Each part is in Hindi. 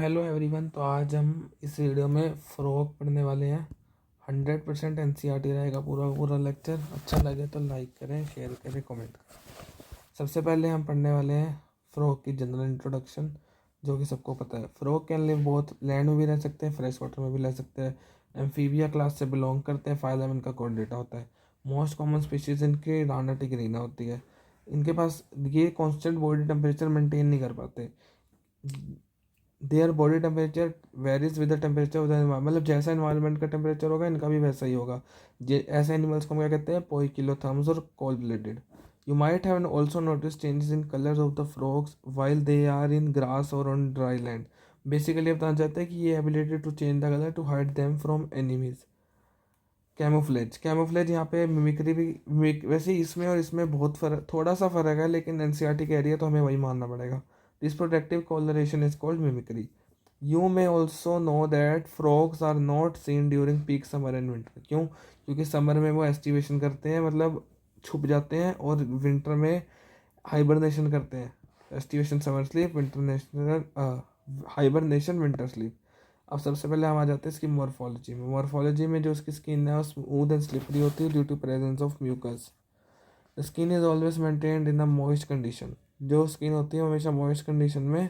Hello everyone. तो आज हम इस वीडियो में फ्रॉक पढ़ने वाले हैं। 100% एनसीईआरटी रहेगा पूरा पूरा लेक्चर। अच्छा लगे तो लाइक करें, शेयर करें, कमेंट करें। सबसे पहले हम पढ़ने वाले हैं फ्रॉक की जनरल इंट्रोडक्शन, जो कि सबको पता है। Frock can live both land में भी रह सकते हैं, फ्रेश वाटर में भी रह सकते हैं। एम्फीबिया क्लास से बिलोंग करते हैं। फाइलम इनका कोऑर्डिनेटर होता है। मोस्ट कॉमन स्पीशीज इनकी राना टिग्रीना होती है। इनके पास ये कांस्टेंट बॉडी टेम्परेचर मेंटेन नहीं कर पाते। Their body temperature varies with the temperature of the environment, मतलब जैसा एनवायरनमेंट का टेम्परेचर होगा इनका भी वैसा ही होगा। ऐसे एनिमल्स को हम क्या कहते हैं? पोइकिलोथर्म्स और cold blooded. You might have also notice changes in colours of the frogs while they are in grass और ऑन ड्राई लैंड। बेसिकली बताना चाहते हैं कि ये ability to change the colour to hide them from enemies. Camouflage, camouflage यहाँ पे मिमिक्री भी वैसे इसमें और इसमें बहुत फर्क, थोड़ा सा फर्क है, लेकिन एनसीईआरटी कह रही है तो हमें वही मानना पड़ेगा। This protective colouration is called mimicry. You may also know that frogs are not seen during peak summer and winter. क्यों? क्योंकि समर में वो एस्टिवेशन करते हैं, मतलब छुप जाते हैं, और विंटर में हाइबरनेशन करते हैं। Aestivation summer sleep, winter national hibernation winter sleep. अब सबसे पहले हम आ जाते हैं इसकी मॉर्फोलॉजी में। मॉर्फोलॉजी में जो उसकी स्किन है वो स्मूथ एंड स्लिपरी होती है due to presence of mucus. The skin is always maintained in a moist condition. जो स्किन होती है हमेशा मॉइस्ट कंडीशन में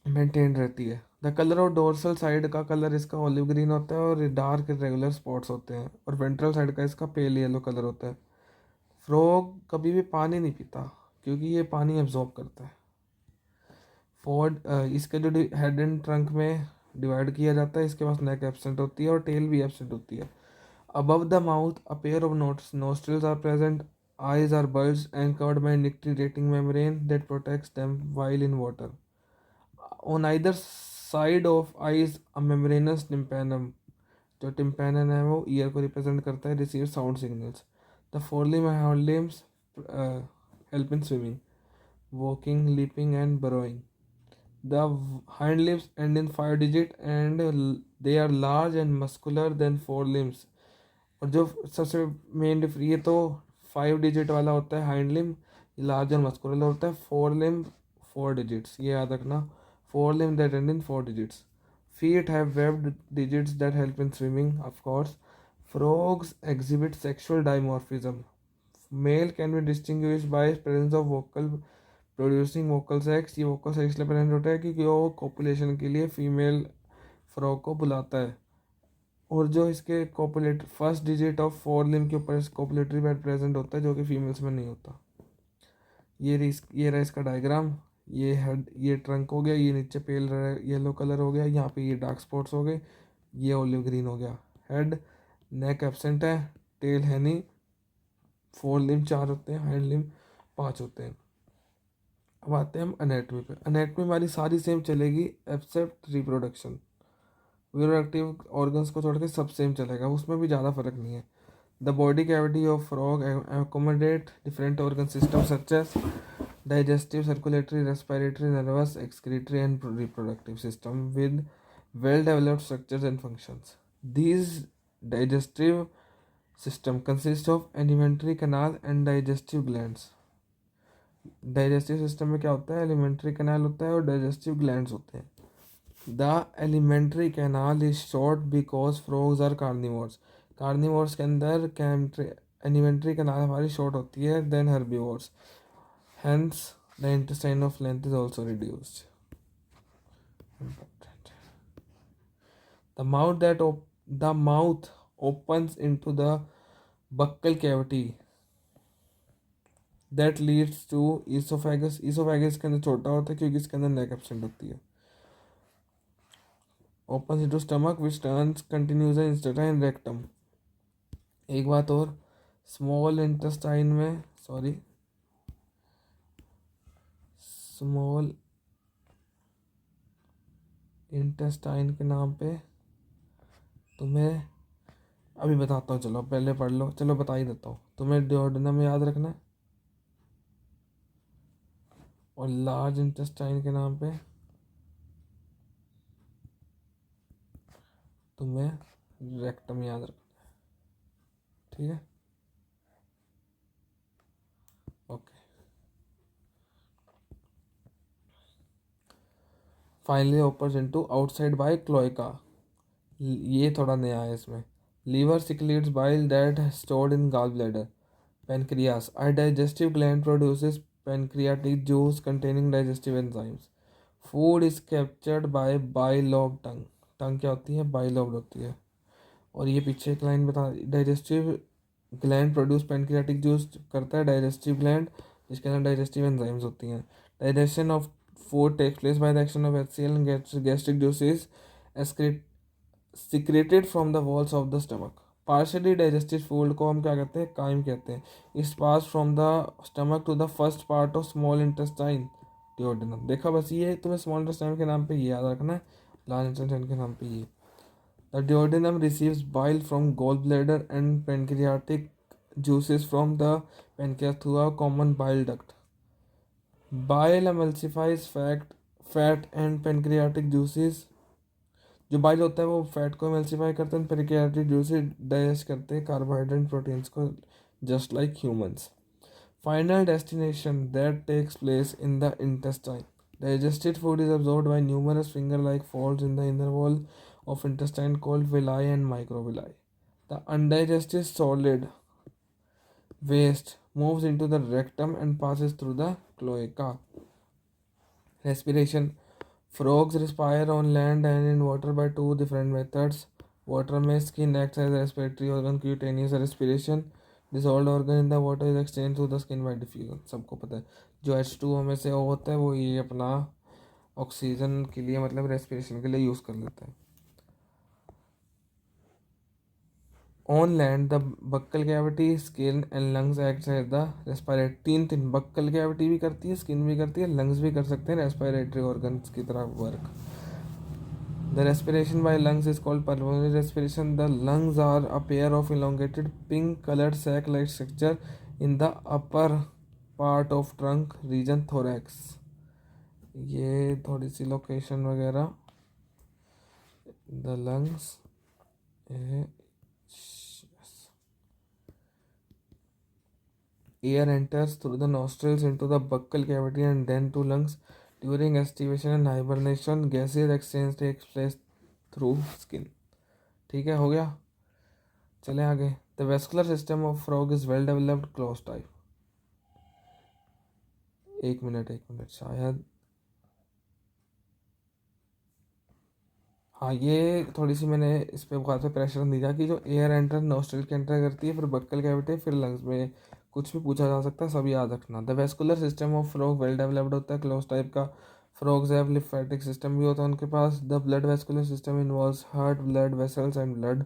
मेंटेन रहती है। The colour of dorsal side का कलर इसका ऑलिव ग्रीन होता है और डार्क रेगुलर स्पॉट्स होते हैं, और वेंट्रल साइड का इसका पेल येलो कलर होता है। फ्रॉग कभी भी पानी नहीं पीता क्योंकि ये पानी एब्जॉर्ब करता है। फॉर्ड इसके जो हेड एंड ट्रंक में डिवाइड किया जाता है, इसके पास नेक एब्सेंट होती है और टेल भी एब्सेंट होती है। Above the mouth a pair of nostrils are present. Eyes are bulged and covered by nictitating membrane that protects them while in water. On either side of eyes a membranous tympanum, जो टिम्पैनन है वो ईयर को रिप्रेजेंट करता है, receive sound signals. The forelimb and hind limbs help in swimming, walking, leaping and burrowing. The hind limbs end in 5 digit and they are large and muscular than forelimbs. और जो सबसे मेन ये तो 5 digit वाला होता है हाइंड लिम्ब, लार्ज और मस्कुलर होता है। 4 लिम्ब 4 digits, ये याद रखना। 4 limb that and in 4 digits. Feet have webbed digits that help in swimming, of course. Frogs exhibit sexual dimorphism. Male can be distinguished by presence of vocal producing vocal sex. ये वोकल सेक्स इसलिए प्रेजेंट होता है क्योंकि वो कॉपुलेशन के लिए फीमेल फ्रॉग को बुलाता है। और जो इसके copulate first digit of 4 limb के ऊपर कॉपुलेटरी पैड प्रेजेंट होता है, जो कि फीमेल्स में नहीं होता। ये रहा इसका डायग्राम। ये हेड, ये ट्रंक हो गया, ये नीचे पेल येलो कलर हो गया, यहाँ पे ये डार्क स्पॉट्स हो गए, ये ओलिव ग्रीन हो गया। हेड, नेक एब्सेंट है, टेल है नहीं। 4 लिम्ब 4 होते हैं, हाइंड लिम्ब 5 होते हैं। अब आते हैं हम अनेटमी पे। अनेटमी हमारी सारी सेम चलेगी एक्सेप्ट रिप्रोडक्शन। रिप्रोडक्टिव ऑर्गन्स को छोड़ के सब सेम चलेगा, उसमें भी ज़्यादा फर्क नहीं है। The body cavity of frog accommodate different organ systems such as digestive, circulatory, respiratory, nervous, excretory and reproductive system with well developed structures and functions. These digestive system consist of alimentary canal and digestive glands. Digestive system में क्या होता है? एलिमेंट्री कैनाल होता है और डाइजेस्टिव ग्लैंड्स होते हैं। The alimentary canal is short because frogs are carnivores. Carnivores के अंदर एलिमेंट्री कैनाल हमारी शॉर्ट होती है than herbivores, hence the intestine of length is also reduced. The mouth opens into the buccal cavity that leads to esophagus. esophagus के अंदर छोटा होता है क्योंकि इसके अंदर नेक एब्सेंट होती है। opens into stomach which turns continues the intestine rectum. एक बात और, स्मॉल इंटेस्टाइन में स्मॉल इंटेस्टाइन के नाम पे तुम्हें अभी बताता हूँ, चलो पहले पढ़ लो, चलो बता ही देता हूँ तुम्हें। डिओडेनम याद रखना है, और लार्ज इंटेस्टाइन के नाम पे तुम्हें रेक्टम याद रखना है, ठीक है? Okay. Finally opens into outside by cloaca, ये थोड़ा नया है इसमें। Liver secretes bile that is stored in gallbladder. Pancreas, a digestive gland produces pancreatic juice containing digestive enzymes. Food is captured by bilobe tongue. टंग क्या होती है? बाइलोब होती है। और ये पीछे एक लाइन बता, digestive gland produce pancreatic juice करता है डाइजेस्टिव ग्लैंड, जिसके अंदर डाइजेस्टिव एंजाइम्स होती हैं। Digestion of food takes place by the action of HCl and gastric juices secreted from the walls of the stomach. Partially digested food को हम क्या कहते हैं? काइम कहते हैं। Is pass from the stomach to the first part of small intestine, duodenum. देखा, बस ये तुम्हें स्मॉल इंटेस्टाइन के नाम पे ये याद रखना है, लार्ज इंटेस्टाइन के नाम पे ये। The duodenum receives bile from gall bladder and pancreatic juices from the pancreas through a common bile duct. Bile emulsifies fat and pancreatic juices. जो बाइल होता है वो फैट को एमल्सिफाई करते हैं, पेनक्रियाटिक जूसेस डाइजेस्ट करते हैं कार्बोहाइड्रेट प्रोटीन्स को, just like humans. Final destination that takes place in the intestine. Digested food is absorbed by numerous finger-like folds in the inner wall of intestine called villi and microvilli. The undigested solid waste moves into the rectum and passes through the cloaca. Respiration. Frogs respire on land and in water by two different methods. Water में skin acts as a respiratory organ, cutaneous respiration. Dissolved organ in the water is exchanged through the skin by diffusion. सबको पता है जो H2O में से O होता है वो ये अपना ऑक्सीजन के लिए, मतलब रेस्पिरेशन के लिए यूज़ कर लेता है। On land, the buccal cavity, skin and lungs act as the respiratory। तीन buccal cavity भी करती है, skin भी करती है, lungs भी कर सकते हैं respiratory organs की तरह work। The respiration by lungs is called pulmonary respiration. The lungs are a pair of elongated pink-colored sac-like structure in the upper part of trunk region thorax. ये थोड़ी सी लोकेशन वगैरह। The lungs air enters through the nostrils into the buccal cavity and then to lungs. During estivation and hibernation, gaseous exchange takes place through skin। ठीक है, हो गया। चले आगे। The vascular system of frog is well developed close type। एक मिनट शायद, हाँ ये थोड़ी सी मैंने इस पे बहुत पे प्रेशर नहीं दिया कि जो एयर एंटर नोस्ट्रिल के एंटर करती है, फिर बक्कल कैविटी, फिर लंग्स में कुछ भी पूछा जा सकता है, सब याद रखना। The vascular system of frog well developed होता है, क्लोज टाइप का। फ्रॉग्स हैव लिम्फेटिक सिस्टम भी होता है उनके पास। The blood vascular system involves heart, blood vessels and blood.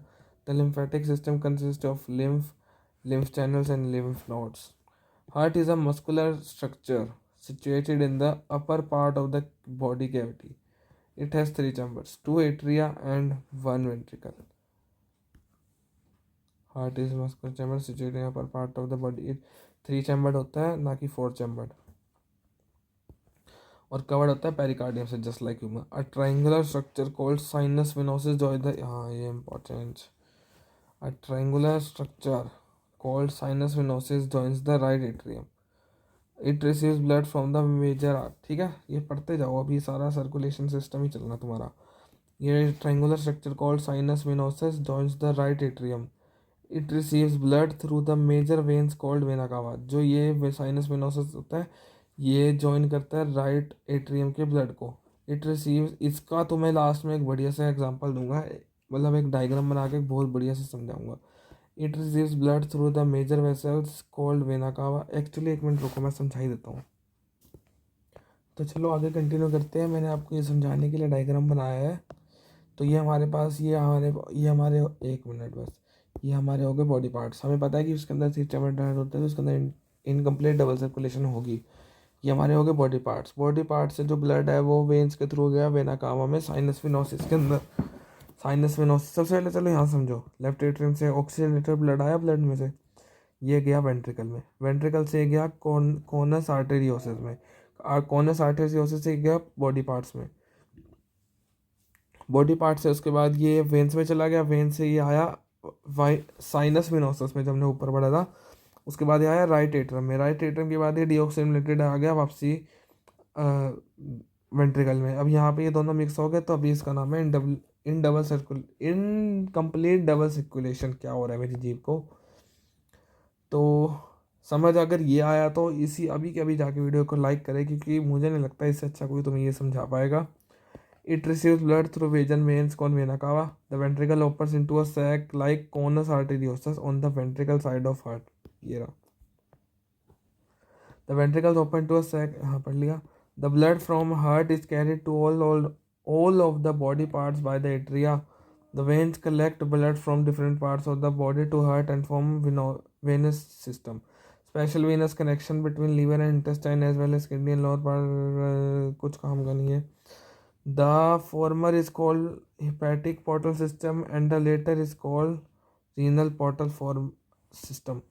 The lymphatic system consist of lymph channels and lymph nodes. Heart is a muscular structure situated in the upper part of the body cavity. It has three chambers, two atria and one ventricle. Heart is muscular chamber situated in upper part of the body. It three chambered होता है, ना कि फोर चैम्बर्ड, और कवर्ड होता है पेरिकार्डियम से, just like human. A triangular structure called sinus venosus join the, हाँ ये इंपॉर्टेंट। अ ट्रायंगुलर स्ट्रक्चर called sinus venosus joins the right atrium. It receives blood from the major artery। ठीक है, ये पढ़ते जाओ, अभी सारा सर्कुलेशन सिस्टम ही चलना तुम्हारा। ये triangular structure called sinus venosus joins the right atrium. It receives blood through the major veins called vena cava. जो ये साइनस वेनोसस होता है ये जॉइन करता है राइट एट्रियम के ब्लड को। इट रिसीव्स, इसका तो मैं लास्ट में एक बढ़िया सा एग्जांपल दूंगा, मतलब एक डायग्राम बना के बहुत बढ़िया से समझाऊंगा। It receives blood through the major vessels called vena cava. Actually एक मिनट रुको, मैं समझा ही देता हूँ। तो चलो आगे कंटिन्यू करते हैं। मैंने आपको ये समझाने के लिए डायग्राम बनाया है। तो ये हमारे पास, ये हमारे एक मिनट बस, ये हमारे हो गए बॉडी पार्ट्स। हमें पता है कि उसके अंदर सिस्टम होते हैं, तो उसके अंदर इनकम्प्लीट डबल सर्कुलेशन होगी। ये हमारे हो गए बॉडी पार्ट्स। बॉडी पार्ट से जो ब्लड है वो वेन्स के थ्रू गया वेना कावा में, साइनस वेनोसिस के अंदर। साइनस वेनोसिस सबसे पहले चलो यहाँ समझो। लेफ्ट एट्रियम से ऑक्सीजनेटेड ब्लड आया ब्लड में से, ये गया वेंट्रिकल में, वेंट्रिकल से गया कोनस आर्टेरियोसिस में, कोनस आर्टेरियोसिस से गया बॉडी पार्ट्स में, बॉडी पार्ट से उसके बाद ये वेन्स में चला गया, वेन से ये आया साइनस वेनोसस में जब हमने ऊपर बढ़ा था। उसके बाद ये आया राइट एट्रियम में, राइट एट्रियम के बाद ये डीऑक्सिनेटेड आ गया वापसी वेंट्रिकल में। अब यहाँ पे ये दोनों मिक्स हो गए तो अभी इसका नाम है इनकम्प्लीट डबल सर्कुलेशन। क्या हो रहा है मेरी जीभ को। तो समझ अगर ये आया तो इसी अभी के अभी जाके वीडियो को लाइक करें, क्योंकि मुझे नहीं लगता इससे अच्छा कोई तुम्हें ये समझा पाएगा। इट रिसीव्स ब्लड थ्रू वेजन वेन्स कौन vena cava. The ventricle opens into a sac like conus arteriosus on the ventricle side of heart. ये रहा। The ventricles open to a sac, हाँ पढ़ लिया। The blood from heart is carried to all of the body parts by the atria. The veins collect blood from different parts of the body to heart and form venous system. Special venous connection between liver and intestine as well as kidney and lower part कुछ काम का नहीं है। The former is called hepatic portal system and the later is called renal portal form system.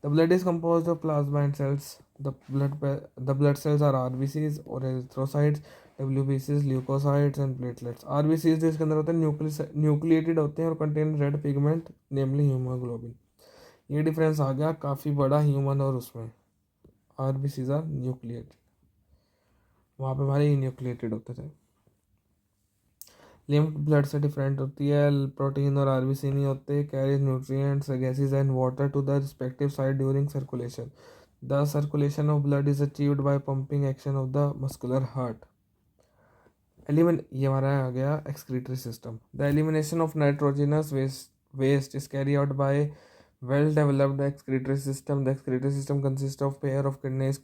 The blood is composed of plasma and cells. The blood cells are RBCs or erythrocytes, WBCs, leukocytes and platelets. RBCs जिसके अंदर होते हैं न्यूक्लिएटेड होते हैं और कंटेन रेड पिगमेंट नेमली हीमोग्लोबिन। ये डिफरेंस आ गया काफ़ी बड़ा ह्यूमन और उसमें। RBCs आर न्यूक्लिएटेड, वहाँ पे हमारे न्यूक्लिएटेड होते थे। लिम्फ ब्लड से डिफरेंट होती है, प्रोटीन और आरबीसी नहीं होते। Carries nutrients gases and water to the respective side during circulation. The circulation of blood is achieved by pumping action of the muscular heart. ये हमारा आ गया excretory system. The elimination of nitrogenous waste is carry out by well developed excretory system. The excretory system consists of pair of kidneys,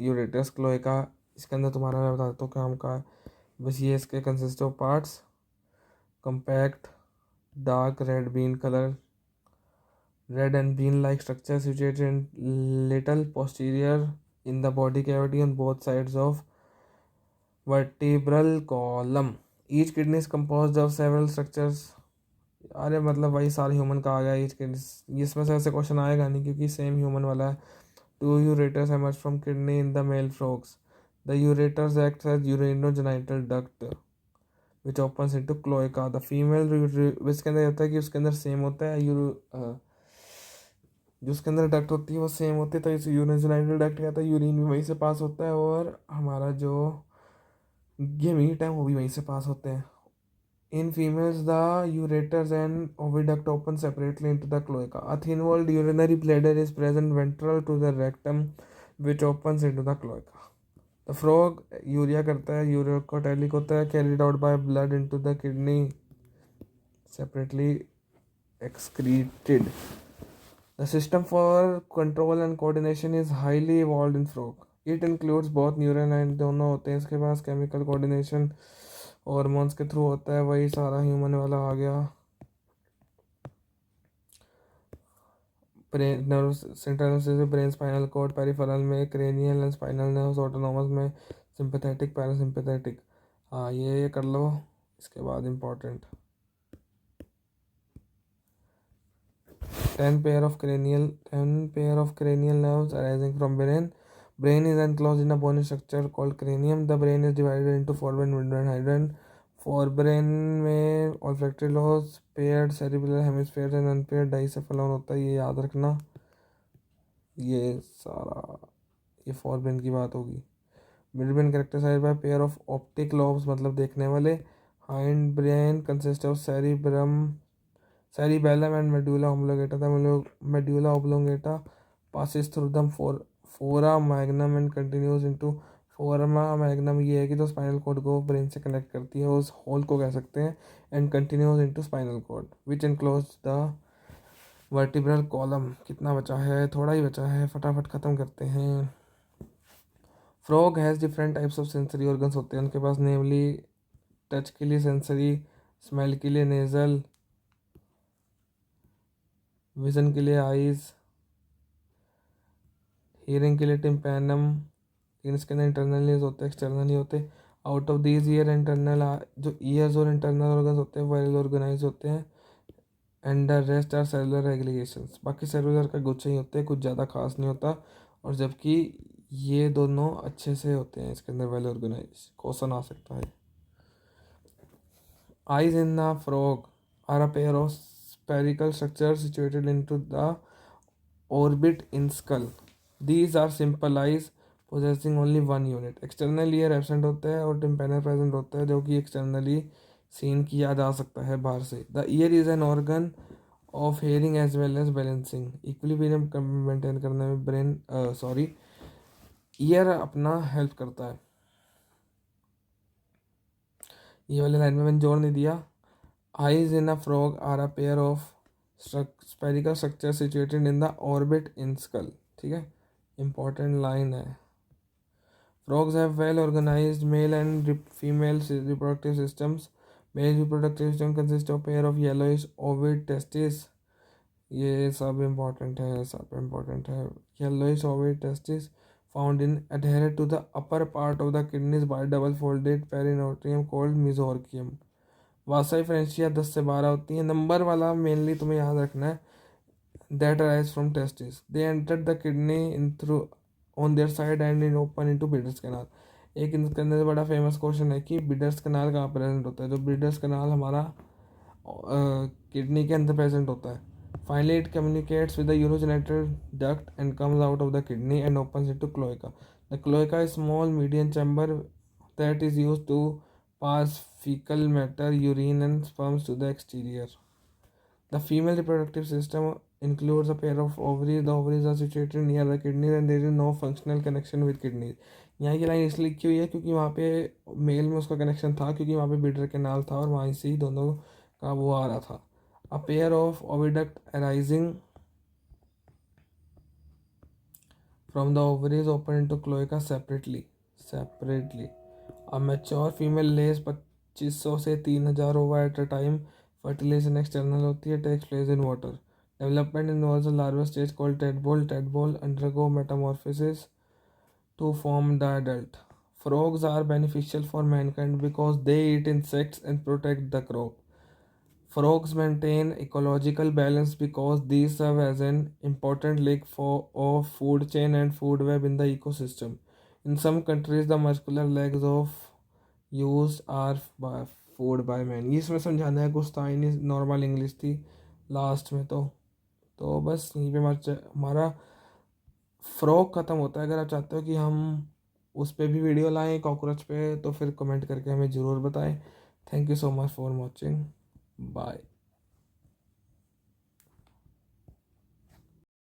ureters, cloaca. इसके अंदर तुम्हारा मैं बता देता हूँ काम का है। बस ये इसके consist of parts: compact dark red bean color, red and bean like structure situated in little posterior in the body cavity on both sides of vertebral column. Each kidney is composed of several structures. अरे मतलब वही सारे ह्यूमन का आ गया ईच किडनी। इसमें से ऐसे क्वेश्चन आएगा नहीं क्योंकि सेम ह्यूमन वाला है। Two ureters emerge from kidney in the male frogs. The ureters act as urinogenital duct which opens into cloaca. The female इसके अंदर होता है कि उसके अंदर सेम होता है जो उसके अंदर डक्ट होती है वो सेम होती है, तो इसे यूरिनोजेनिटल डक्ट कहता है। यूरिन भी वहीं से पास होता है और हमारा जो ये मीट है वो भी वहीं से पास होते हैं। In females, the ureters and oviduct open separately into the cloaca. A thin-walled urinary bladder is present ventral to the rectum, which opens into the cloaca. The frog urea करता है, यूरिकोटैलिक होता है, carried out by blood into the kidney, separately excreted. The system for control and coordination is highly evolved in frog. It includes both neuron and दोनों होते हैं इसके पास। केमिकल कोऑर्डिनेशन हॉर्मोन्स के थ्रू होता है, वही सारा ह्यूमन वाला आ गया। Brain nerve central nervous system, brain, spinal cord, peripheral में cranial and spinal nerves, autonomous में सिंपैथेटिक पैरासिम्पैथेटिक। हाँ ये कर लो। इसके बाद important 10 pair of cranial nerves arising from brain. Brain is enclosed in a bony structure called cranium. The brain is divided into forebrain, midbrain, hindbrain. Forebrain में olfactory lobes, paired cerebral hemispheres and unpaired डाइसेफेलॉन होता है, ये याद रखना। ये सारा ये फोरब्रेन की बात होगी। Midbrain characterised by pair of optic lobes मतलब देखने वाले। Hind brain consist of cerebellum and medulla oblongata. The medulla oblongata passes through the fora magnum and continues into foramen magnum. ये है कि जो स्पाइनल कॉर्ड को ब्रेन से कनेक्ट करती है उस होल को कह सकते हैं। And continues into spinal cord which enclose the vertebral column. कितना बचा है, थोड़ा ही बचा है, फटाफट ख़त्म करते हैं। Frog has different types of sensory organs होते हैं उनके पास, नेमली टच के लिए सेंसरी, स्मेल के लिए नेज़ल, विजन के लिए आईज, हियरिंग के लिए टिम्पैनम। लेकिन इसके अंदर इंटरनल ईयर्स होते हैं, एक्सटर्नल ही होते। Out of these ear internal जो ईयर्स और इंटरनल ऑर्गन्स होते हैं वेल ऑर्गेनाइज होते हैं। And the rest are cellular aggregations. बाकी सेलुलर का गुच्छे ही होते हैं, कुछ ज़्यादा खास नहीं होता। और जबकि ये दोनों अच्छे से होते हैं इसके अंदर वेल ऑर्गेनाइज। क्वेश्चन आ सकता है। Eyes in the frog are a pair of spherical structures situated into the orbit in skull. These are simple eyes possessing only one unit. External ear absent होता है और टिम्पेनर प्रेजेंट होता है, जो कि एक्सटर्नली सीन किया जा सकता है बाहर से। The ear is an organ of hearing as well as balancing, equilibrium maintain करने में ब्रेन ईयर अपना हेल्प करता है। ये वाले लाइन में मैंने जोड़ नहीं दिया। Eyes in a frog are a pair of spherical structure situated in the orbit in skull. ठीक है, इंपॉर्टेंट लाइन है। Frogs have well organized male and female reproductive systems. Male reproductive system consists of pair of yellowish ovid testes. ये सब important है, सब important है। Yellowish ovid testes found in adherent to the upper part of the kidneys by double folded perinotium called mesorchium. Vasai फ्रेंचिया 10 से 12 होती है। नंबर वाला मेनली तुम्हें याद रखना है। That arise from testes. They entered the kidney in through on their side and in open into Bidder's canal. एक इसके अंदर बड़ा फेमस क्वेश्चन है कि बिडर्स कनाल कहाँ प्रेजेंट होता है। जो बिडर्स कनाल हमारा किडनी के अंदर प्रेजेंट होता है। Finally it communicates with the urogenital duct and comes out of the kidney and opens into cloaca. The cloaca is small medium chamber that is used to pass fecal matter, urine and sperms to the exterior. The female reproductive system includes a pair of ovaries. The ovaries are situated near the kidneys and there is no functional connection with kidneys. यहाँ की लाइन इसलिए लिखी हुई है क्योंकि वहाँ पे मेल में उसका कनेक्शन था, क्योंकि वहाँ पे बिडर कैनाल था और वहीं से ही दोनों का वो आ रहा था। A pair of oviduct arising from the ovaries open into cloaca separately. A mature female lays 2500 से 3000 ova at a time. Fertilisation external होती है, takes place in water. Development involves a larva stage called tadpole. Tadpole undergo metamorphosis to form the adult. Frogs are beneficial for mankind because they eat insects and protect the crop. Frogs maintain ecological balance because these serve as an important link of food chain and food web in the ecosystem. In some countries, the muscular legs of used are food by man. ये इसमें समझाना है, कुछ था ही नहीं, नॉर्मल इंग्लिश थी लास्ट में। तो बस यहीं पे हमारा फ्रॉग ख़त्म होता है। अगर आप चाहते हो कि हम उस पर भी वीडियो लाएं कॉकरोच पे, तो फिर कमेंट करके हमें ज़रूर बताएं। Thank you so much for watching. Bye.